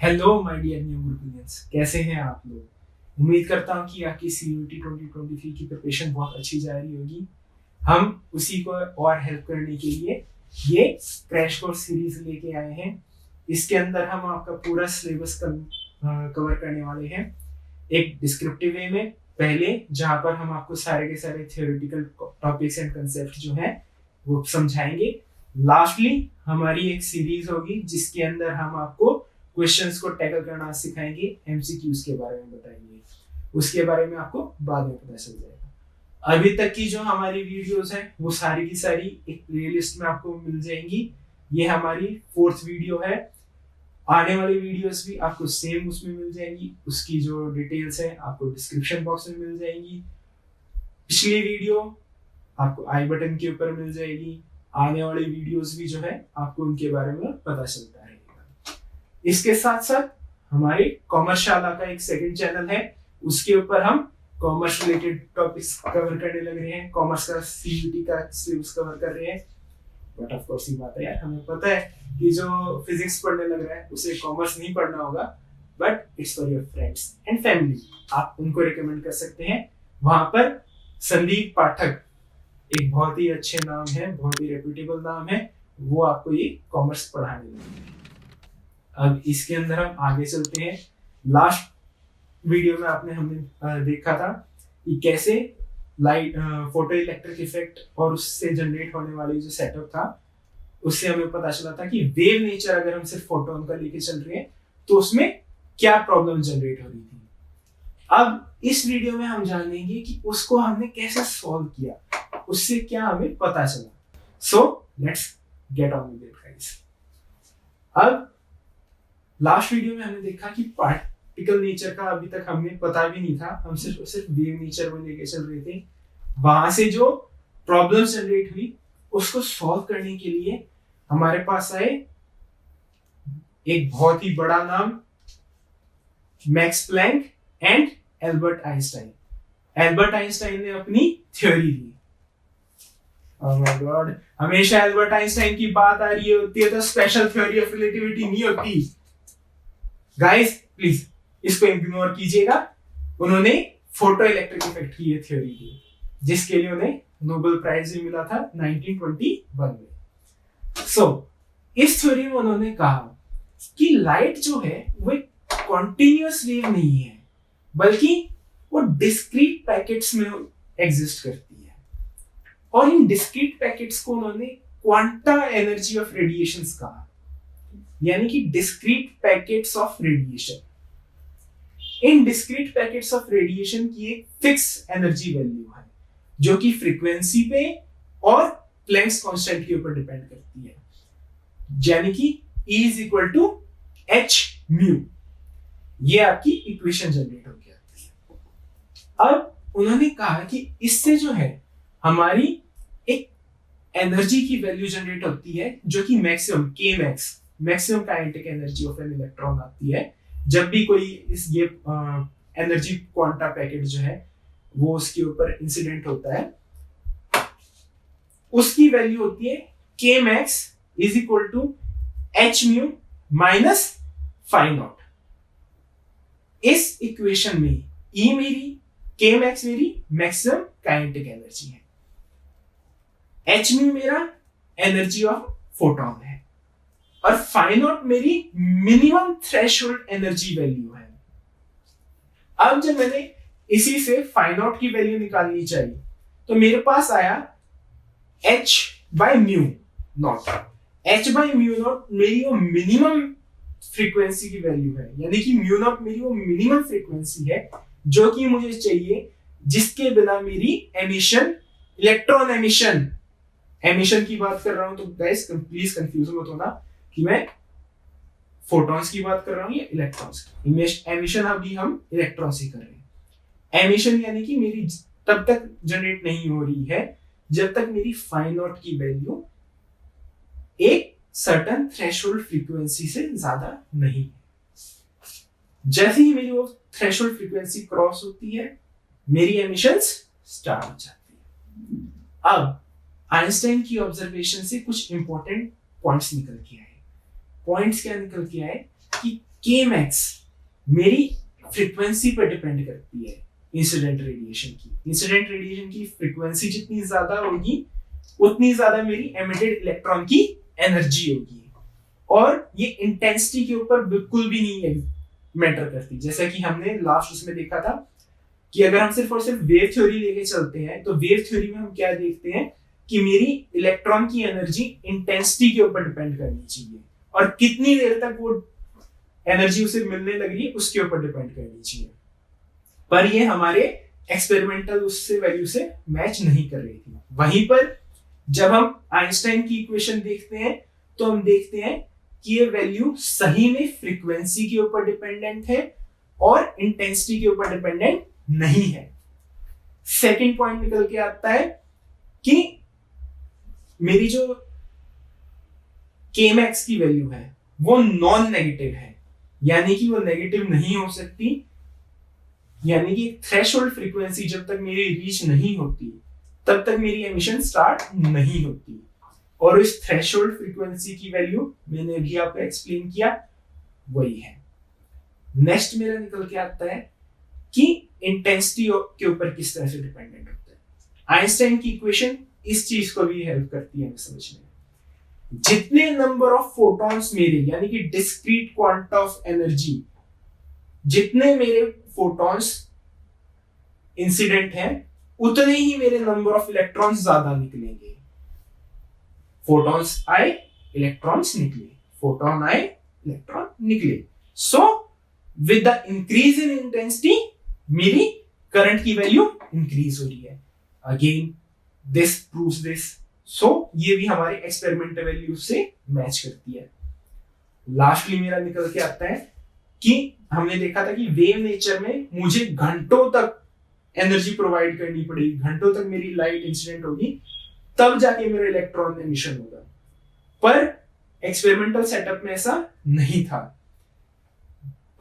Hello my dear new ग्रुपियंस, कैसे हैं आप लोग। उम्मीद करता हूं कि आपकी सीयूटी 2023 की प्रिपरेशन बहुत अच्छी जा रही होगी। हम उसी को और हेल्प करने के लिए ये क्रैश कोर्स सीरीज लेके आए हैं। इसके अंदर हम आपका पूरा सिलेबस कवर करने वाले हैं एक डिस्क्रिप्टिव वे में। पहले जहां पर हम आपको सारे के सारे थियोरेटिकल टॉपिक्स एंड कंसेप्ट जो हैं वो समझाएंगे। लास्टली हमारी एक सीरीज होगी जिसके अंदर हम आपको क्वेश्चंस को टैकल करना सिखाएंगे, एमसीक्यूज के बारे में बताएंगे। उसके बारे में आपको बाद में पता चल जाएगा। अभी तक की जो हमारी वीडियोस हैं वो सारी की सारी एक प्लेलिस्ट में आपको मिल जाएंगी। ये हमारी 4th वीडियो है। आने वाली वीडियोस भी आपको सेम उसमें मिल जाएंगी। उसकी जो डिटेल्स है आपको डिस्क्रिप्शन बॉक्स में मिल जाएंगी। पिछली वीडियो आपको आई बटन के ऊपर मिल जाएगी। आने वाली वीडियोस भी जो है आपको उनके बारे में पता चलता रहेगा। इसके साथ साथ हमारे कॉमर्स शाला का एक सेकंड चैनल है, उसके ऊपर हम कॉमर्स रिलेटेड टॉपिक्स कवर करने लग रहे हैं। कॉमर्स का सीयूटी का सिलेबस कवर कर रहे हैं। बट ऑफ कोर्स ये बात है यार, हमें पता है कि जो फिजिक्स पढ़ने लग रहा है उसे कॉमर्स नहीं पढ़ना होगा, but it's for your friends and family. आप उनको रिकमेंड कर सकते हैं। वहां पर संदीप पाठक एक बहुत ही अच्छे नाम है, बहुत ही रेप्यूटेबल नाम है, वो आपको ये कॉमर्स पढ़ाने लगे। अब इसके अंदर हम आगे चलते हैं। लास्ट वीडियो में हमने देखा था कि कैसे लाइट फोटो इलेक्ट्रिक इफेक्ट और उससे जनरेट होने वाली जो सेटअप था उससे हमें पता चला था कि वेव नेचर अगर हम सिर्फ फोटोन का लेके चल रहे हैं तो उसमें क्या प्रॉब्लम जनरेट हो रही थी। अब इस वीडियो में हम जानेंगे कि उसको हमने कैसे सॉल्व किया, उससे क्या हमें पता चला। So let's get on with it guys. अब लास्ट वीडियो में हमने देखा कि पार्टिकल नेचर का अभी तक हमें पता भी नहीं था, हम सिर्फ वेव नेचर को लेके चल रहे थे। वहां से जो प्रॉब्लम्स जनरेट हुई उसको सॉल्व करने के लिए हमारे पास आए एक बहुत ही बड़ा नाम, Max Planck and Albert Einstein. Albert Einstein ने अपनी थ्योरी दी। ओह माय गॉड, हमेशा एल्बर्ट आइंस्टाइन की बात आ रही होती है तो स्पेशल थ्योरी ऑफ रिलेटिविटी नहीं होती। गाइस प्लीज इसको इग्नोर कीजिएगा। उन्होंने फोटो इलेक्ट्रिक इफेक्ट की ये थ्योरी दी, जिसके लिए उन्हें नोबेल प्राइज भी मिला था 1921 में। सो इस थ्योरी में उन्होंने कहा कि लाइट जो है वो एक कॉन्टिन्यूअस वेव नहीं है, बल्कि वो डिस्क्रीट पैकेट्स में एग्जिस्ट करती है। और इन डिस्क्रीट पैकेट्स को उन्होंने क्वांटा एनर्जी ऑफ रेडिएशंस कहा, यानी कि discrete packets of radiation. In discrete packets of radiation की एक फिक्स एनर्जी वैल्यू है जो कि फ्रीक्वेंसी पे और प्लैंक्स कांस्टेंट के ऊपर डिपेंड करती है, यानी कि E is equal to h mu। ये आपकी इक्वेशन जनरेट हो गया। अब उन्होंने कहा कि इससे जो है हमारी एक एनर्जी की वैल्यू जनरेट होती है जो कि maximum maximum kinetic energy of an electron आती है जब भी कोई ये एनर्जी क्वांटा पैकेट जो है वो उसके ऊपर इंसिडेंट होता है। उसकी वैल्यू होती है k max is equal to h mu minus phi naught। इस इक्वेशन में E मेरी, k max मेरी मैक्सिमम काइनेटिक एनर्जी है, h mu मेरा एनर्जी ऑफ फोटोन है और फाई नॉट मेरी मिनिमम थ्रेशोल्ड एनर्जी वैल्यू है। अब जब मैंने इसी से फाई नॉट की वैल्यू निकालनी चाहिए तो मेरे पास आया h by mu not. h by mu not मेरी वो मिनिमम फ्रीक्वेंसी की वैल्यू है, यानी कि म्यू नॉट मेरी वो मिनिमम फ्रीक्वेंसी है जो कि मुझे चाहिए, जिसके बिना मेरी एमिशन, इलेक्ट्रॉन एमिशन की बात कर रहा हूं। तो गाइस प्लीज कंफ्यूज मत होना कि मैं फोटॉन्स की बात कर रहा हूं या इलेक्ट्रॉन्स की। एमिशन अभी हम इलेक्ट्रॉन से कर रहे हैं। एमिशन यानी कि मेरी तब तक जनरेट नहीं हो रही है जब तक मेरी फाई नॉट की वैल्यू एक सर्टेन थ्रेशोल्ड फ्रीक्वेंसी से ज्यादा नहीं है। जैसे ही मेरी वो थ्रेशोल्ड फ्रीक्वेंसी क्रॉस होती है मेरी एमिशंस स्टार्ट हो जाती है। अब आइंस्टाइन की ऑब्जर्वेशन से कुछ इंपॉर्टेंट पॉइंट्स निकल के आए। पॉइंट्स क्या निकल के आए कि के मैक्स मेरी फ्रीक्वेंसी पर डिपेंड करती है इंसिडेंट रेडिएशन की। इंसिडेंट रेडिएशन की फ्रीक्वेंसी जितनी ज्यादा होगी उतनी ज्यादा मेरी एमिटेड इलेक्ट्रॉन की एनर्जी होगी, और ये इंटेंसिटी के ऊपर बिल्कुल भी नहीं मैटर करती। जैसा कि हमने लास्ट उसमें देखा था कि अगर हम सिर्फ और सिर्फ वेव थ्योरी लेके चलते हैं तो वेव थ्योरी में हम क्या देखते हैं कि मेरी इलेक्ट्रॉन की एनर्जी इंटेंसिटी के ऊपर डिपेंड करनी चाहिए, और कितनी देर तक वो एनर्जी उसे मिलने लग रही है उसके ऊपर डिपेंड करनी चाहिए। पर ये हमारे एक्सपेरिमेंटल उससे वैल्यू से मैच नहीं कर रही थी। वहीं पर जब हम आइंस्टाइन की इक्वेशन देखते हैं तो हम देखते हैं कि ये वैल्यू सही में फ्रीक्वेंसी के ऊपर डिपेंडेंट है और इंटेंसिटी के ऊपर डिपेंडेंट नहीं है। सेकंड पॉइंट निकल के आता है कि मेरी जो Kmax की वैल्यू है वो नॉन नेगेटिव है, यानी कि वो नेगेटिव नहीं हो सकती, यानी कि थ्रेशोल्ड फ्रीक्वेंसी जब तक मेरी रीच नहीं होती तब तक मेरी एमिशन स्टार्ट नहीं होती। और इस थ्रेशोल्ड फ्रीक्वेंसी की वैल्यू मैंने अभी आपको एक्सप्लेन किया, वही है। नेक्स्ट मेरा निकल के आता है कि इंटेंसिटी के ऊपर किस तरह से डिपेंडेंट होता है। आइंस्टाइन की इक्वेशन इस चीज को भी हेल्प करती है हमें समझने में। जितने नंबर ऑफ फोटॉन्स मेरे, यानी कि डिस्क्रीट क्वांटा ऑफ एनर्जी, जितने मेरे फोटॉन्स इंसिडेंट हैं उतने ही मेरे नंबर ऑफ इलेक्ट्रॉन्स ज्यादा निकलेंगे। फोटॉन्स आए इलेक्ट्रॉन्स निकले, फोटोन आए इलेक्ट्रॉन निकले। So with the increase in intensity मेरी करंट की वैल्यू इंक्रीज हो रही है। Again this proves this. So ये भी हमारे एक्सपेरिमेंटल वैल्यू से मैच करती है। लास्टली मेरा निकल के आता है कि हमने देखा था कि वेव नेचर में मुझे घंटों तक एनर्जी प्रोवाइड करनी पड़ेगी, घंटों तक मेरी लाइट इंसिडेंट होगी, तब जाके मेरा इलेक्ट्रॉन एमिशन होगा। पर एक्सपेरिमेंटल सेटअप में ऐसा नहीं था।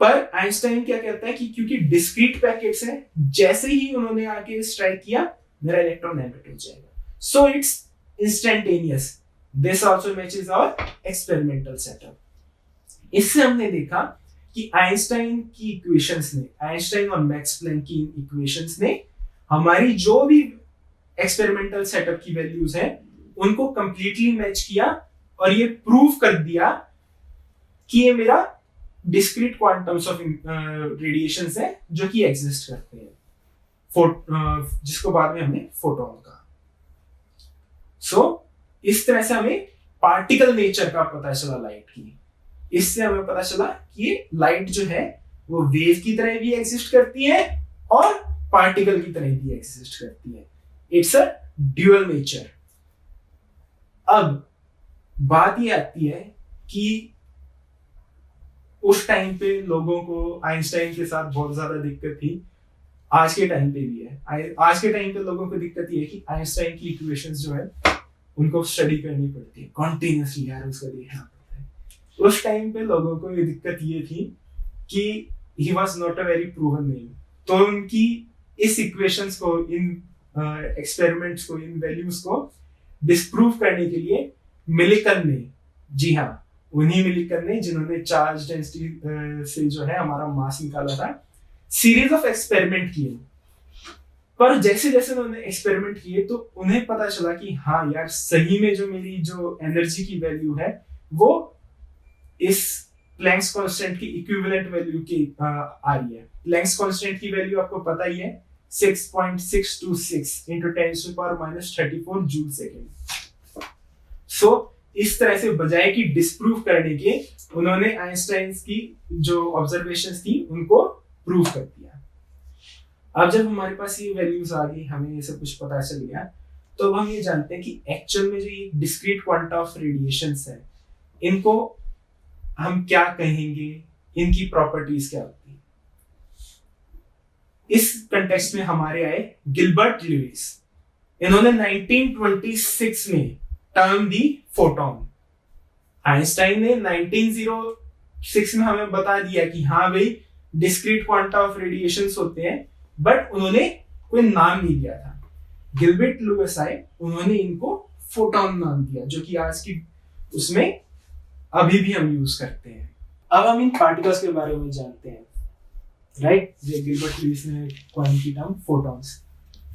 पर आइंस्टाइन क्या कहता है कि क्योंकि डिस्क्रीट पैकेट्स हैं, जैसे ही उन्होंने आके स्ट्राइक किया मेरा इलेक्ट्रॉन एमिट हो जाएगा। So it's instantaneous. This also matches our experimental setup. इससे हमने देखा कि आइंस्टाइन की इक्वेशंस ने, आइंस्टाइन और मैक्स प्लैंक की इक्वेशंस ने हमारी जो भी एक्सपेरिमेंटल सेटअप की वैल्यूज हैं उनको कंप्लीटली मैच किया, और ये प्रूव कर दिया कि ये मेरा डिस्क्रीट क्वांटम्स ऑफ रेडिएशंस है जो कि एग्जिस्ट करते हैं, जिसको बाद में हमने फोटोन कहा। सो इस तरह से हमें पार्टिकल नेचर का पता चला लाइट की। इससे हमें पता चला कि ये लाइट जो है वो वेव की तरह भी एग्जिस्ट करती है और पार्टिकल की तरह भी एग्जिस्ट करती है। It's a dual nature. अब बात ये आती है कि उस टाइम पे लोगों को आइंस्टाइन के साथ बहुत ज्यादा दिक्कत थी, आज के टाइम पे भी है। आज के टाइम पे लोगों को दिक्कत ये है कि आइंस्टाइन की इक्वेशंस जो है उनको स्टडी करनी पड़ती है कॉन्टिन्यूसली, यार उसको देखना पड़ता है। उस टाइम पे लोगों को ये दिक्कत ये थी कि he was not a very proven name, तो उनकी इस इक्वेशंस को, इन एक्सपेरिमेंट्स को, इन वैल्यूज को डिस्प्रूव करने के लिए मिलिकन ने, जी हाँ उन्हीं मिलिकन ने जिन्होंने चार्ज डेंसिटी से जो है हमारा मास निकाला था, सीरीज ऑफ एक्सपेरिमेंट किए। पर जैसे जैसे उन्होंने एक्सपेरिमेंट किए तो उन्हें पता चला कि हाँ यार सही में जो मेरी जो एनर्जी की वैल्यू है वो इस प्लैंक्स कांस्टेंट की इक्विवेलेंट वैल्यू की आ रही है। प्लैंक्स कांस्टेंट की वैल्यू आपको पता ही है 6.626 into 10⁻34 जूल सेकेंड। सो इस तरह से बजाय कि डिस्प्रूव करने के, उन्होंने आइंस्टाइन की जो ऑब्जर्वेशंस थी उनको प्रूव कर दिया। अब जब हमारे पास ये वैल्यूज आ गई, हमें ये सब कुछ पता चल गया, तो अब हम ये जानते हैं कि एक्चुअल में जो ये डिस्क्रीट क्वांटा ऑफ रेडिएशंस है इनको हम क्या कहेंगे, इनकी प्रॉपर्टीज क्या होती है। इस कंटेक्स्ट में हमारे आए गिलबर्ट लुईस। इन्होंने 1926 में टर्म दी फोटोन। आइंस्टाइन ने 1906 में हमें बता दिया कि हाँ भाई डिस्क्रीट क्वांटा ऑफ रेडिएशंस होते हैं, बट उन्होंने कोई नाम नहीं दिया था। गिलबर्ट लुईस आए, उन्होंने इनको फोटोन नाम दिया, जो कि आज की उसमें अभी भी हम यूज करते हैं। अब हम इन पार्टिकल्स के बारे में जानते हैं, राइट। ये गिलबर्ट लुईस ने कॉइन की टर्म फोटॉन्स।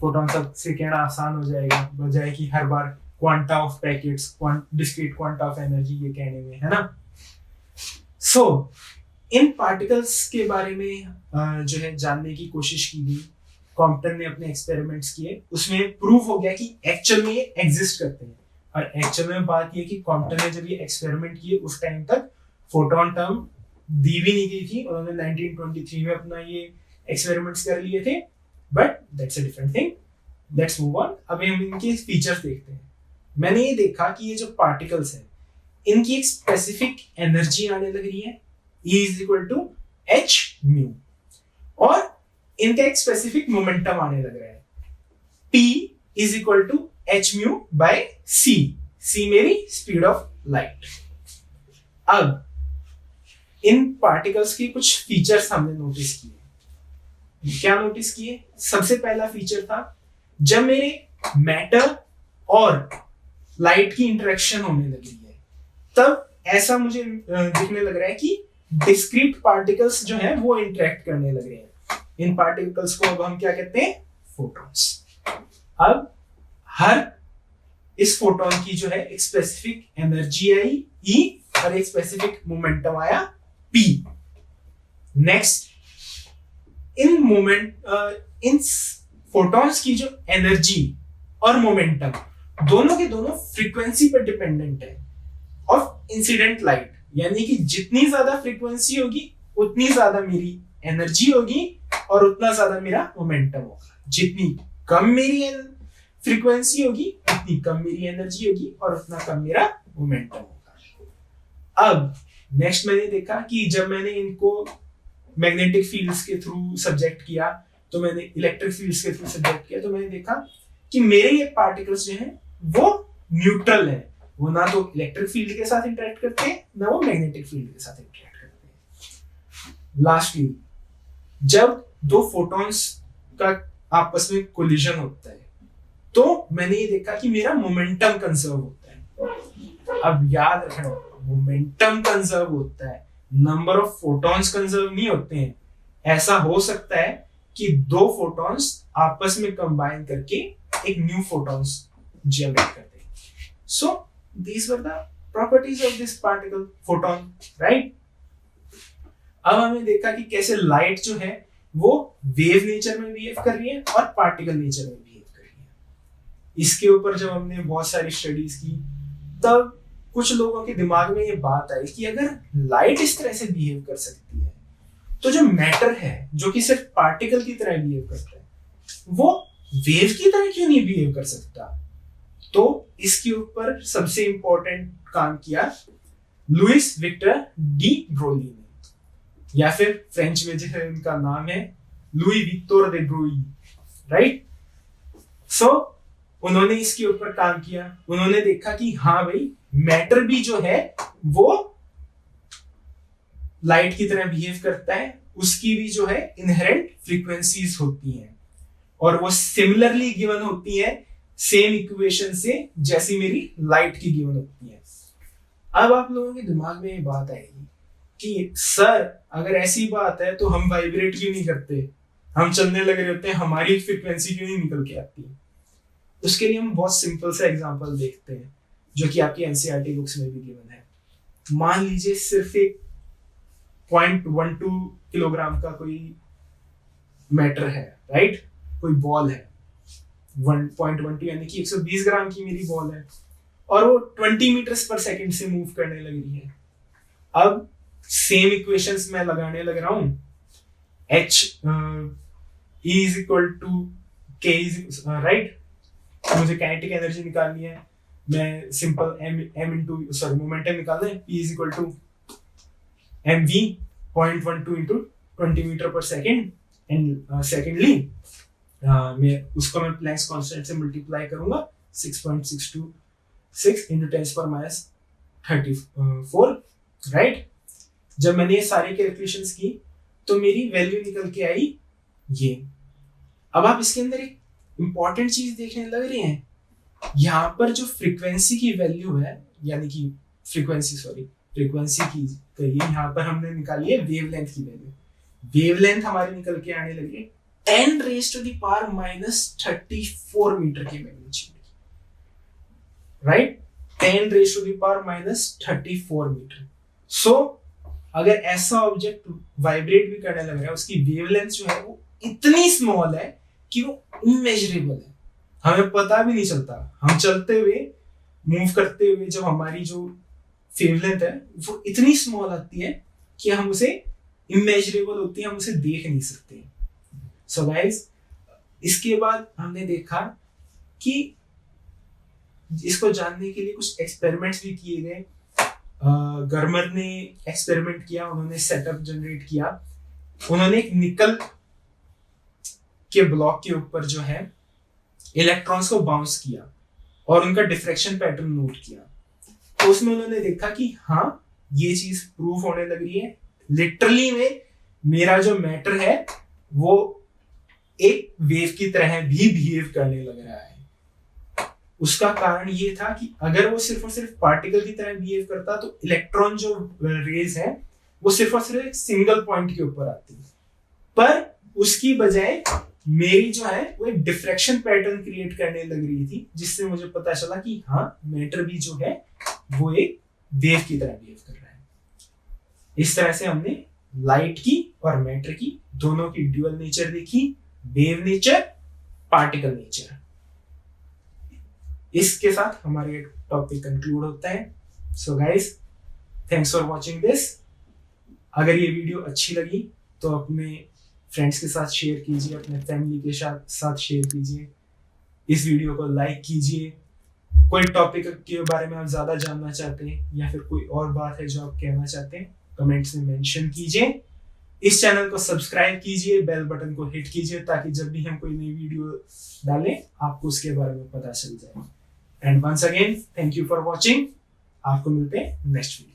फोटॉन से कहना आसान हो जाएगा बजाय कि हर बार quanta of packets, discrete quanta of energy ये कहने में, है ना। सो इन पार्टिकल्स के बारे में जो है जानने की कोशिश की गई। कॉम्पटन ने अपने एक्सपेरिमेंट्स किए, उसमें प्रूव हो गया कि एक्चुअल में ये एग्जिस्ट करते हैं। और एक्चुअल में बात ये कि कॉम्पटन ने जब ये एक्सपेरिमेंट किए उस टाइम तक फोटोन टर्म दी भी नहीं गई थी। उन्होंने 1923 में अपना ये एक्सपेरिमेंट्स कर लिए थे, but that's a different thing. Let's move on. अभी हम इनके फीचर्स देखते हैं। मैंने ये देखा कि ये जो पार्टिकल्स हैं इनकी एक स्पेसिफिक एनर्जी आने लग रही है, E is equal to H mu, और इनका एक स्पेसिफिक मोमेंटम आने लग रहा है, P is equal to H mu by c. C मेरी स्पीड ऑफ लाइट। अब इन पार्टिकल्स की कुछ फीचर्स हमने नोटिस किए। क्या नोटिस किए? सबसे पहला फीचर था जब मेरे मैटर और लाइट की इंटरेक्शन होने लगी है तब ऐसा मुझे दिखने लग रहा है कि डिस्क्रीट पार्टिकल्स जो है वो इंटरेक्ट करने लग रहे हैं। इन पार्टिकल्स को अब हम क्या कहते हैं? फोटॉन्स। अब हर इस फोटोन की जो है एक स्पेसिफिक एनर्जी आई E और एक स्पेसिफिक मोमेंटम आया P। नेक्स्ट, इन फोटॉन्स की जो एनर्जी और मोमेंटम दोनों के दोनों फ्रीक्वेंसी पर डिपेंडेंट है ऑफ इंसिडेंट लाइट। यानी कि जितनी ज्यादा फ्रीक्वेंसी होगी उतनी ज्यादा मेरी एनर्जी होगी और उतना ज्यादा मेरा मोमेंटम होगा। जितनी कम मेरी फ्रीक्वेंसी होगी उतनी कम मेरी एनर्जी होगी और उतना कम मेरा मोमेंटम होगा। अब नेक्स्ट मैंने देखा कि जब मैंने इनको मैग्नेटिक फील्ड्स के थ्रू सब्जेक्ट किया, तो मैंने इलेक्ट्रिक फील्ड्स के थ्रू सब्जेक्ट किया, तो मैंने देखा कि मेरे ये पार्टिकल्स जो हैं वो न्यूट्रल है। वो ना तो इलेक्ट्रिक फील्ड के साथ इंटरेक्ट करते हैं ना वो मैग्नेटिक फील्ड के साथ इंटरेक्ट करते हैं। लास्टली, जब दो फोटॉन्स का आपस में कोलिजन होता है तो मैंने ये देखा कि मेरा मोमेंटम कंजर्व होता है। अब याद रखना, मोमेंटम कंजर्व होता है, नंबर ऑफ फोटॉन्स कंजर्व नहीं होते हैं। ऐसा हो सकता है कि दो फोटॉन्स आपस में कंबाइन करके एक न्यू फोटॉन्स जनरेट करते हैं। सो these were the properties of this particle photon, right? अब हमने देखा कि कैसे लाइट जो है वो वेव नेचर में बिहेव कर रही है और पार्टिकल नेचर में बिहेव कर रही है। इसके ऊपर जब हमने बहुत सारी स्टडीज की तब कुछ लोगों के दिमाग में ये बात आई कि अगर लाइट इस तरह से बिहेव कर सकती है तो जो मैटर है जो कि सिर्फ पार्टिकल की तरह बिहेव करता है वो वेव की तरह क्यों नहीं बिहेव कर सकता। तो इसके ऊपर सबसे इंपॉर्टेंट काम किया लुइस विक्टर डी ब्रोली ने, या फिर फ्रेंच में जो है उनका नाम है लुई विक्टर दे ब्रोई, राइट। सो उन्होंने इसके ऊपर काम किया। उन्होंने देखा कि हाँ भाई, मैटर भी जो है वो लाइट की तरह बिहेव करता है, उसकी भी जो है इनहेरेंट फ्रीक्वेंसीज होती हैं और वो सिमिलरली गिवन होती है सेम इक्वेशन से जैसी मेरी लाइट की गिवन होती है। अब आप लोगों के दिमाग में ये बात आएगी कि सर अगर ऐसी बात है तो हम वाइब्रेट क्यों नहीं करते, हम चलने लग रहे होते हैं, हमारी फ्रीक्वेंसी क्यों नहीं निकल के आती। उसके लिए हम बहुत सिंपल सा एग्जांपल देखते हैं जो कि आपकी एनसीईआरटी बुक्स में भी गिवन है। मान लीजिए सिर्फ एक 0.12 किलोग्राम का कोई मैटर है, राइट, कोई बॉल है 1.12 यानी कि 120 ग्राम की मेरी बॉल है और वो 20 मीटर्स पर सेकंड से मूव करने लग रही है। अब सेम इक्वेशंस मैं लगाने लग रहा हूं, h E is equal to k is right. मुझे काइनेटिक एनर्जी निकालनी है, मैं सिंपल m इंटू मोमेंटम निकालना है, P is equal to mv 0.12 into 20 metre पर सेकेंड। एंड सेकेंडली मैं उसको मैं प्लैंक्स कांस्टेंट से मल्टीप्लाई करूंगा 6.626 into 10⁻34, राइट। जब मैंने ये सारी कैलकुलेशंस की तो मेरी वैल्यू निकल के आई ये। अब आप इसके अंदर एक इंपॉर्टेंट चीज देखने लग रहे हैं, यहाँ पर जो फ्रीक्वेंसी की वैल्यू है, यानी कि फ्रीक्वेंसी की कहिए, यहाँ पर हमने निकाली है वेवलेंथ की वैल्यू। वेवलेंथ हमारी निकल के आने लगी 10⁻⁻34 मीटर की मैग्नीट्यूड, राइट, 10⁻⁻34 मीटर। सो अगर ऐसा ऑब्जेक्ट वाइब्रेट भी करने लग रहा है, उसकी वेवलेंथ जो है वो इतनी स्मॉल है कि वो इमेजरेबल है, हमें पता भी नहीं चलता। हम चलते हुए, मूव करते हुए जब हमारी जो वेवलेंथ है वो इतनी स्मॉल आती है कि हम उसे इमेजरेबल होती है, हम उसे देख नहीं सकते। सो गाइस, इसके बाद हमने देखा कि इसको जानने के लिए कुछ एक्सपेरिमेंट्स भी किए गए। गर्मर ने एक्सपेरिमेंट किया, उन्होंने सेटअप जनरेट किया। उन्होंने एक निकल के ब्लॉक के ऊपर जो है इलेक्ट्रॉन्स को बाउंस किया और उनका डिफ्रैक्शन पैटर्न नोट किया। तो उसमें उन्होंने देखा कि हाँ, ये चीज प्रूव होने लग रही है, लिटरली में मेरा जो मैटर है वो एक वेव की तरह भी बिहेव करने लग रहा है। उसका कारण ये था कि अगर वो सिर्फ और सिर्फ पार्टिकल की तरह बिहेव करता तो इलेक्ट्रॉन जो रेज है वो सिर्फ और सिर्फ एक सिंगल पॉइंट के ऊपर आती, पर उसकी बजाय मेरी जो है वो एक डिफ्रैक्शन पैटर्न क्रिएट करने लग रही थी, जिससे मुझे पता चला कि हाँ, मैटर भी जो है वो एक वेव की तरह बिहेव कर रहा है। इस तरह से हमने लाइट की और मैटर की दोनों की ड्यूअल नेचर देखी, वेव नेचर, पार्टिकल नेचर। इसके साथ हमारे टॉपिक कंक्लूड होता है। So guys, thanks for watching this. अगर ये वीडियो अच्छी लगी तो अपने फ्रेंड्स के साथ शेयर कीजिए, अपने फैमिली के साथ शेयर कीजिए, इस वीडियो को लाइक कीजिए। कोई टॉपिक के बारे में आप ज्यादा जानना चाहते हैं या फिर कोई और बात है जो आप कहना चाहते हैं, कमेंट्स में मेंशन कीजिए। इस चैनल को सब्सक्राइब कीजिए, बेल बटन को हिट कीजिए, ताकि जब भी हम कोई नई वीडियो डालें आपको उसके बारे में पता चल जाए। And once again, thank you for watching. आपको मिलते हैं नेक्स्ट वीडियो।